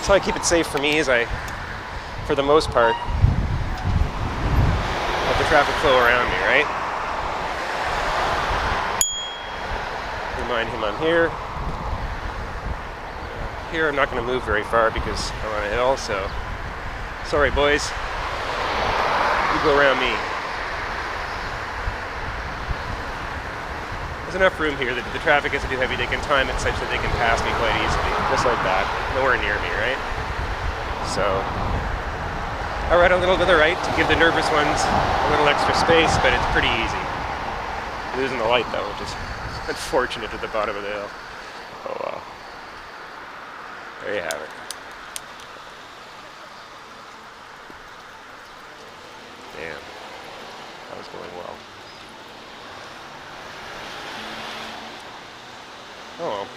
That's how I keep it safe for me, is for the most part, have the traffic flow around me, right? Remind him I'm here. Here I'm not going to move very far because I'm on a hill, so sorry boys, you go around me. There's enough room here that if the traffic isn't too heavy, they can time it such that they can pass me quite easily, just like that. Nowhere near me, right? So I ride a little to the right to give the nervous ones a little extra space, but it's pretty easy. Losing the light though, which is unfortunate at the bottom of the hill. Oh well. There you have it. Damn. That was going well. Oh well.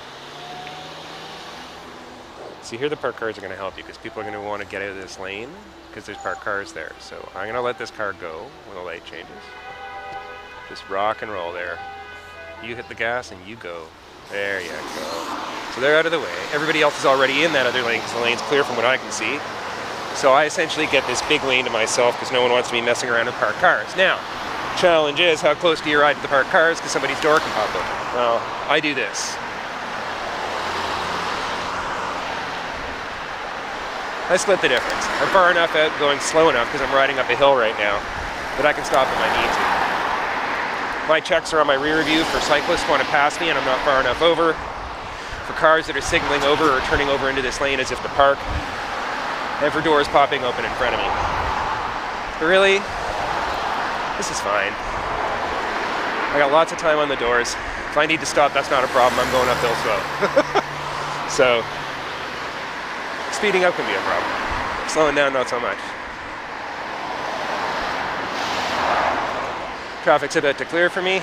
See, here the parked cars are going to help you because people are going to want to get out of this lane because there's parked cars there. So I'm going to let this car go when the light changes. Just rock and roll there. You hit the gas and you go. There you go. So they're out of the way. Everybody else is already in that other lane because the lane's clear from what I can see. So I essentially get this big lane to myself because no one wants to be messing around with parked cars. Now, challenge is how close do you ride to the parked cars because somebody's door can pop open. Well, I do this. I split the difference. I'm far enough out going slow enough because I'm riding up a hill right now that I can stop if I need to. My checks are on my rear view for cyclists who want to pass me and I'm not far enough over. For cars that are signaling over or turning over into this lane as if to park. And for doors popping open in front of me. But really, this is fine. I got lots of time on the doors. If I need to stop, that's not a problem. I'm going uphill slow. So, speeding up can be a problem. Slowing down, not so much. Traffic's about to clear for me,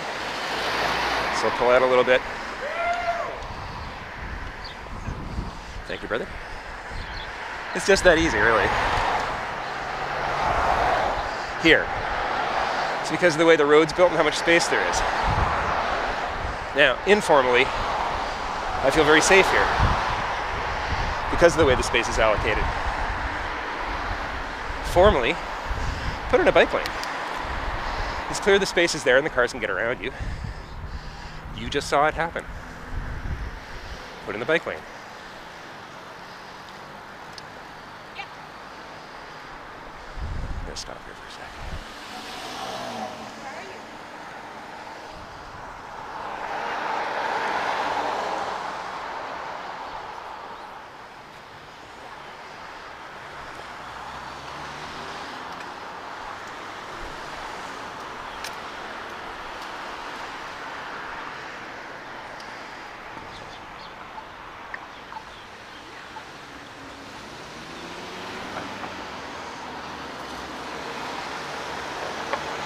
so I'll pull out a little bit. Thank you, brother. It's just that easy, really. Here. It's because of the way the road's built and how much space there is. Now, informally, I feel very safe here because of the way the space is allocated. Formally, put in a bike lane. Just clear the spaces there and the cars can get around you. You just saw it happen. Put in the bike lane. I'm gonna stop here for a second.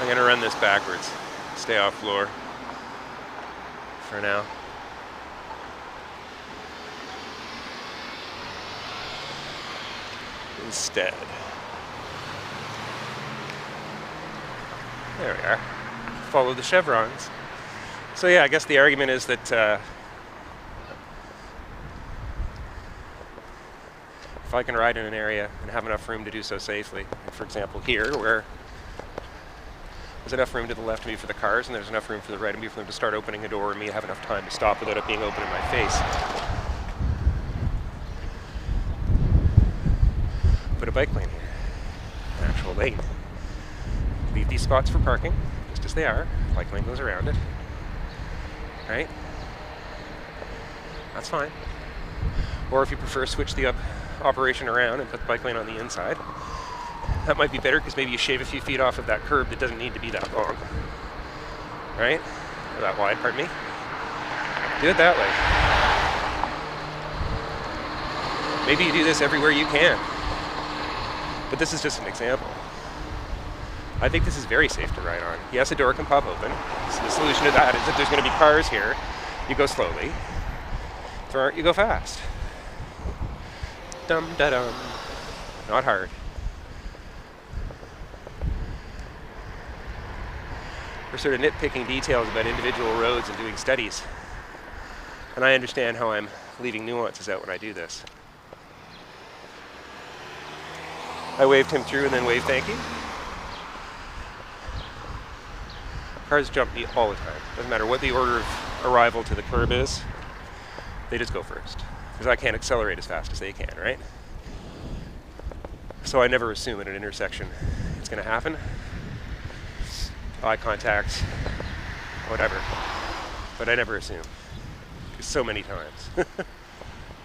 I'm gonna run this backwards. Stay off floor for now. Instead. There we are. Follow the chevrons. So yeah, I guess the argument is that if I can ride in an area and have enough room to do so safely, for example here, where there's enough room to the left of me for the cars, and there's enough room for the right of me for them to start opening a door and me have enough time to stop without it being open in my face. Put a bike lane here. An actual lane. Leave these spots for parking, just as they are. Bike lane goes around it. Right? That's fine. Or if you prefer, switch the operation around and put the bike lane on the inside. That might be better because maybe you shave a few feet off of that curb that doesn't need to be that long. Right? Or that wide, pardon me. Do it that way. Maybe you do this everywhere you can. But this is just an example. I think this is very safe to ride on. Yes, a door can pop open. So the solution to that is if there's going to be cars here, you go slowly. If there aren't, you go fast. Dum-da-dum. Not hard. We're sort of nitpicking details about individual roads and doing studies. And I understand how I'm leaving nuances out when I do this. I waved him through and then waved thank you. Cars jump me all the time. Doesn't matter what the order of arrival to the curb is, they just go first. Because I can't accelerate as fast as they can, right? So I never assume at an intersection it's going to happen. Eye contact, whatever. But I never assume. So many times.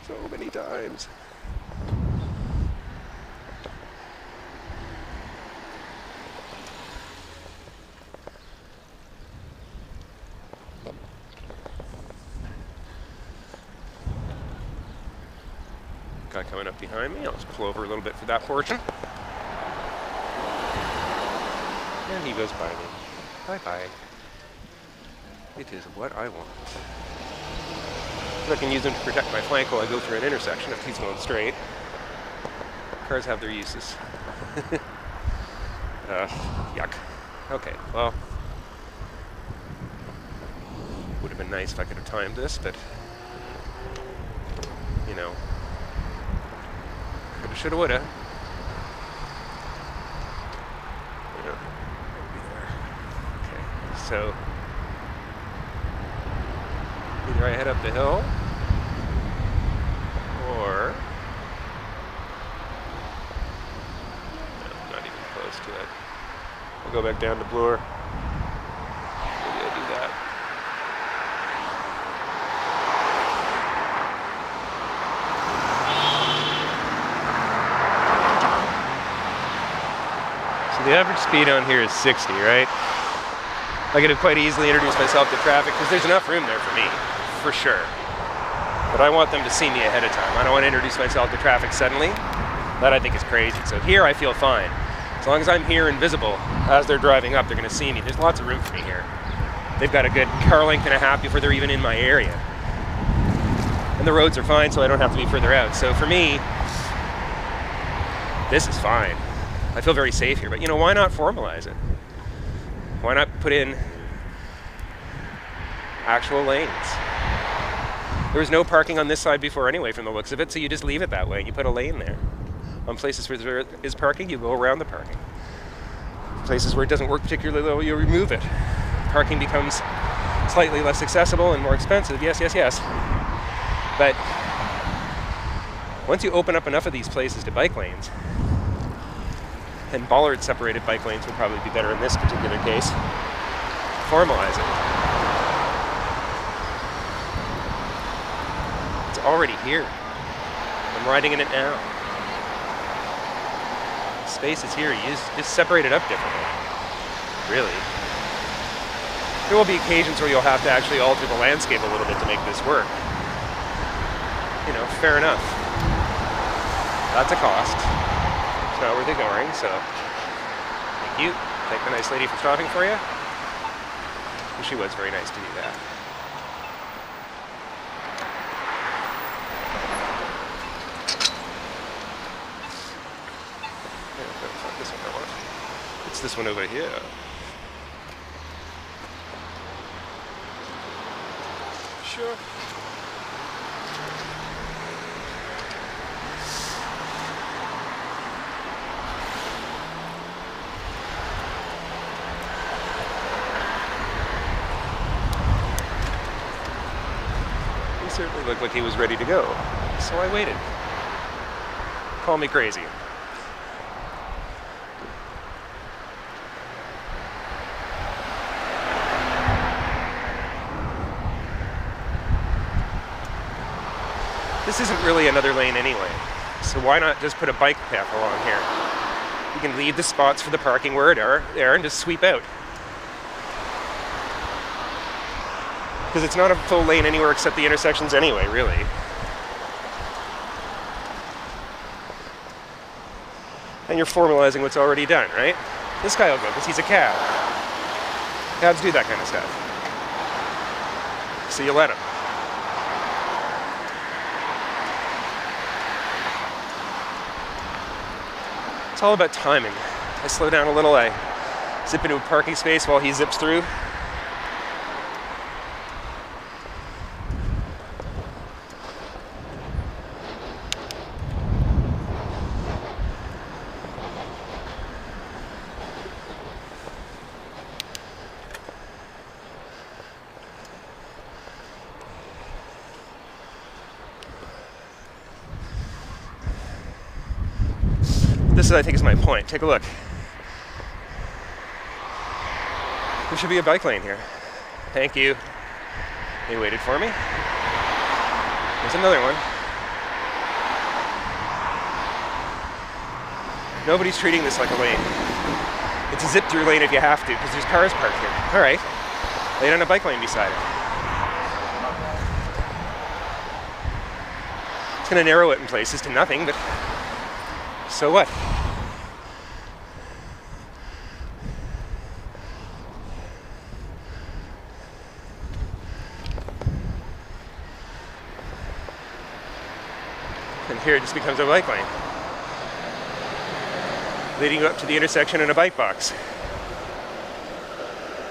So many times. Guy coming up behind me. I'll just pull over a little bit for that portion. And he goes by me. Bye-bye. It is what I want. I can use them to protect my flank while I go through an intersection if he's going straight. Cars have their uses. Yuck. Okay, well. Would have been nice if I could have timed this, but, you know. Coulda, shoulda, woulda. Yeah, maybe there. Okay, so either I head up the hill, or no, not even close to it. I'll go back down to Bloor. Maybe I'll do that. The average speed on here is 60, right? I could have quite easily introduced myself to traffic because there's enough room there for me, for sure. But I want them to see me ahead of time. I don't want to introduce myself to traffic suddenly. That I think is crazy. So here I feel fine. As long as I'm here and visible as they're driving up, they're going to see me. There's lots of room for me here. They've got a good car length and a half before they're even in my area. And the roads are fine, so I don't have to be further out. So for me, this is fine. I feel very safe here, but you know, why not formalize it? Why not put in actual lanes? There was no parking on this side before anyway from the looks of it, so you just leave it that way and you put a lane there. On places where there is parking, you go around the parking. Places where it doesn't work particularly well, you remove it. Parking becomes slightly less accessible and more expensive, yes, yes, yes. But once you open up enough of these places to bike lanes, and bollard-separated bike lanes would probably be better in this particular case. Formalize it. It's already here. I'm riding in it now. Space is here. You just separate it up differently. Really. There will be occasions where you'll have to actually alter the landscape a little bit to make this work. You know, fair enough. That's a cost. It's not worth ignoring, so thank you. Thank the nice lady for stopping for you. She was very nice to do that. Yeah, this one I want. It's this one over here. Sure. Certainly looked like he was ready to go, so I waited. Call me crazy. This isn't really another lane anyway, so why not just put a bike path along here? You can leave the spots for the parking where it are there and just sweep out. Because it's not a full lane anywhere except the intersections anyway, really. And you're formalizing what's already done, right? This guy will go because he's a cab. Cabs do that kind of stuff. So you let him. It's all about timing. I slow down a little, I zip into a parking space while he zips through. this, I think, is my point. Take a look. There should be a bike lane here. Thank you. They waited for me. There's another one. Nobody's treating this like a lane. It's a zip-through lane if you have to, because there's cars parked here. All right, lay down a bike lane beside it. It's going to narrow it in places to nothing, but so what? And here it just becomes a bike lane, leading you up to the intersection in a bike box.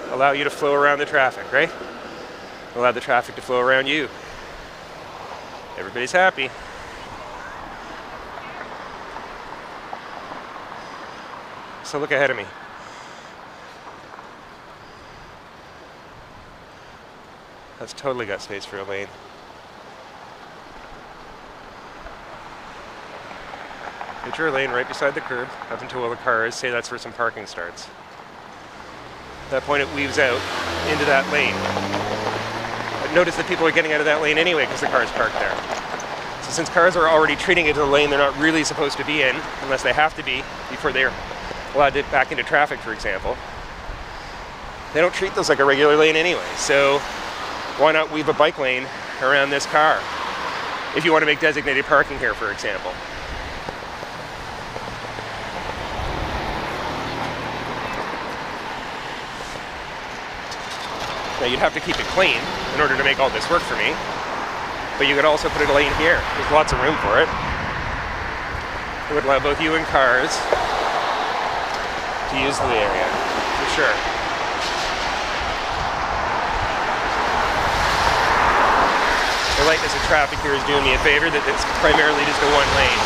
Allow you to flow around the traffic, right? Allow the traffic to flow around you. Everybody's happy. So look ahead of me. That's totally got space for a lane. Put your lane right beside the curb, up until all the cars say that's where some parking starts. At that point it weaves out into that lane. But notice that people are getting out of that lane anyway because the car's parked there. So since cars are already treating it as a lane they're not really supposed to be in, unless they have to be before they're allowed to back into traffic, for example, they don't treat those like a regular lane anyway. So why not weave a bike lane around this car if you want to make designated parking here, for example? Now you'd have to keep it clean in order to make all this work for me, but you could also put a lane here. There's lots of room for it. It would allow both you and cars to use the area, for sure. The lightness of traffic here is doing me a favor that it's primarily just a one lane.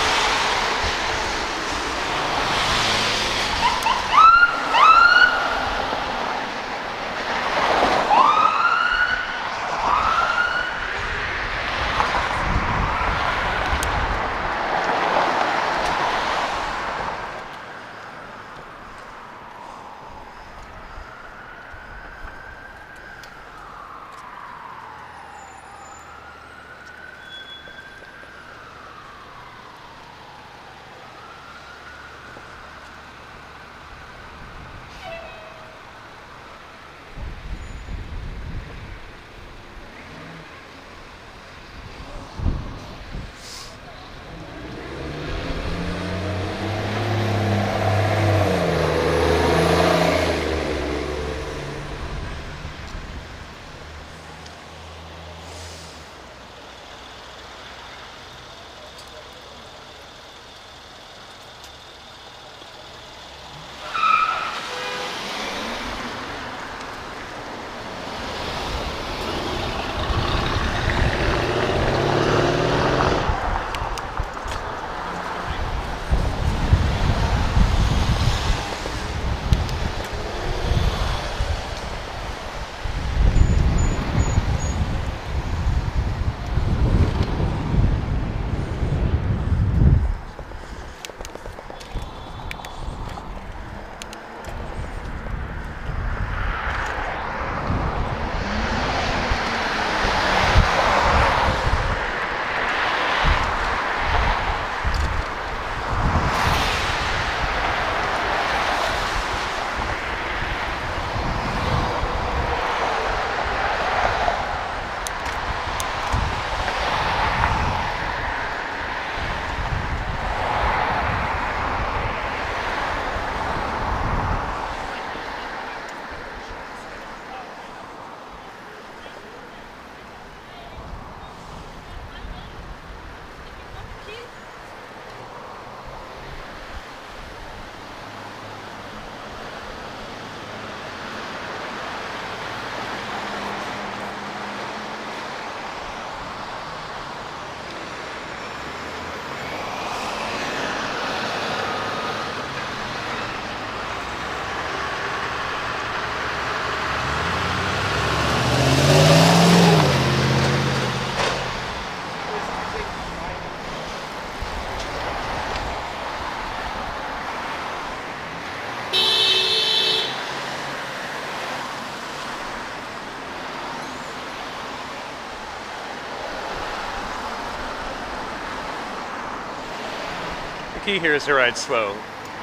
key here is to ride slow.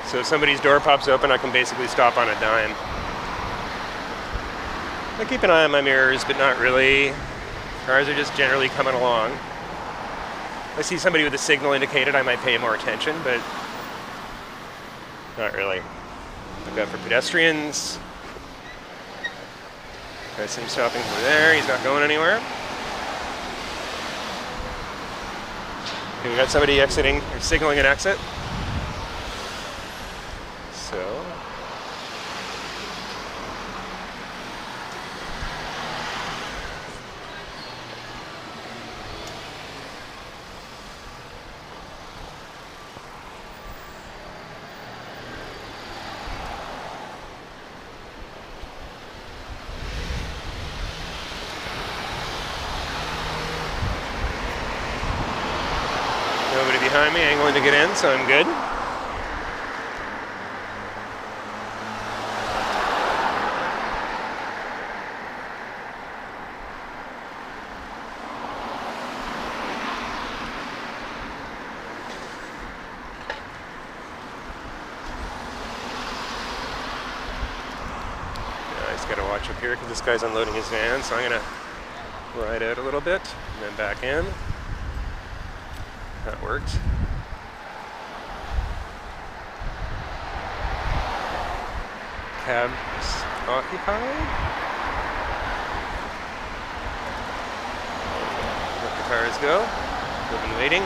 So if somebody's door pops open, I can basically stop on a dime. I keep an eye on my mirrors, but not really. Cars are just generally coming along. If I see somebody with a signal indicated, I might pay more attention, but not really. Look out for pedestrians. I see him stopping over there. He's not going anywhere. Okay, we got somebody exiting or signaling an exit. So. Nobody behind me angling to get in, so I'm good. I just gotta watch up here because this guy's unloading his van, so I'm gonna ride out a little bit and then back in. That worked. Cabs occupied. Let the cars go. We've been waiting.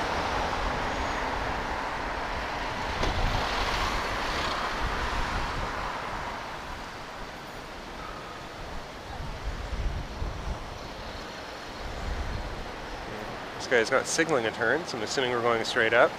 This guy's not signaling a turn, so I'm assuming we're going straight up.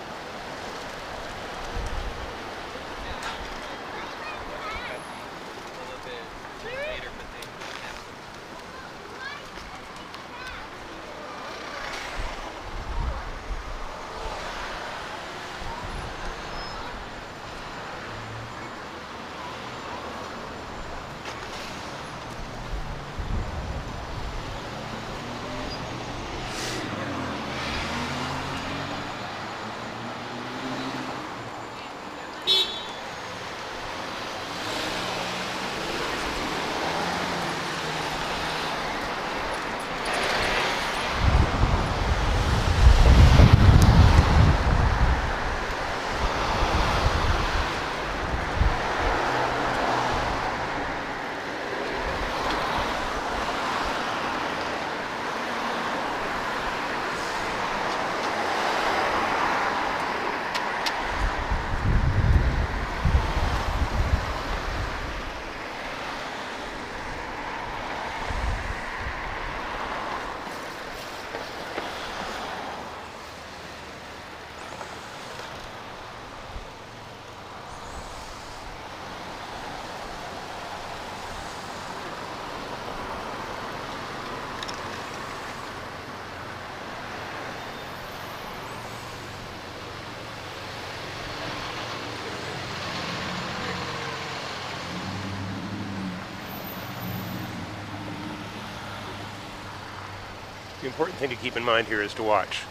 The important thing to keep in mind here is to watch.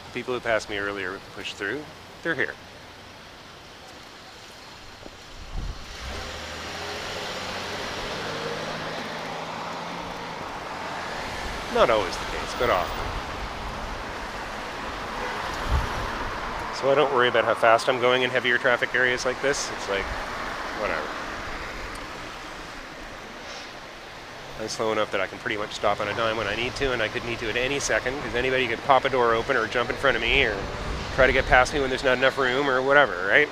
The people who passed me earlier pushed through, they're here. Not always the case, but often. So I don't worry about how fast I'm going in heavier traffic areas like this. It's like, whatever. I'm slow enough that I can pretty much stop on a dime when I need to, and I could need to at any second, because anybody could pop a door open or jump in front of me or try to get past me when there's not enough room or whatever, right?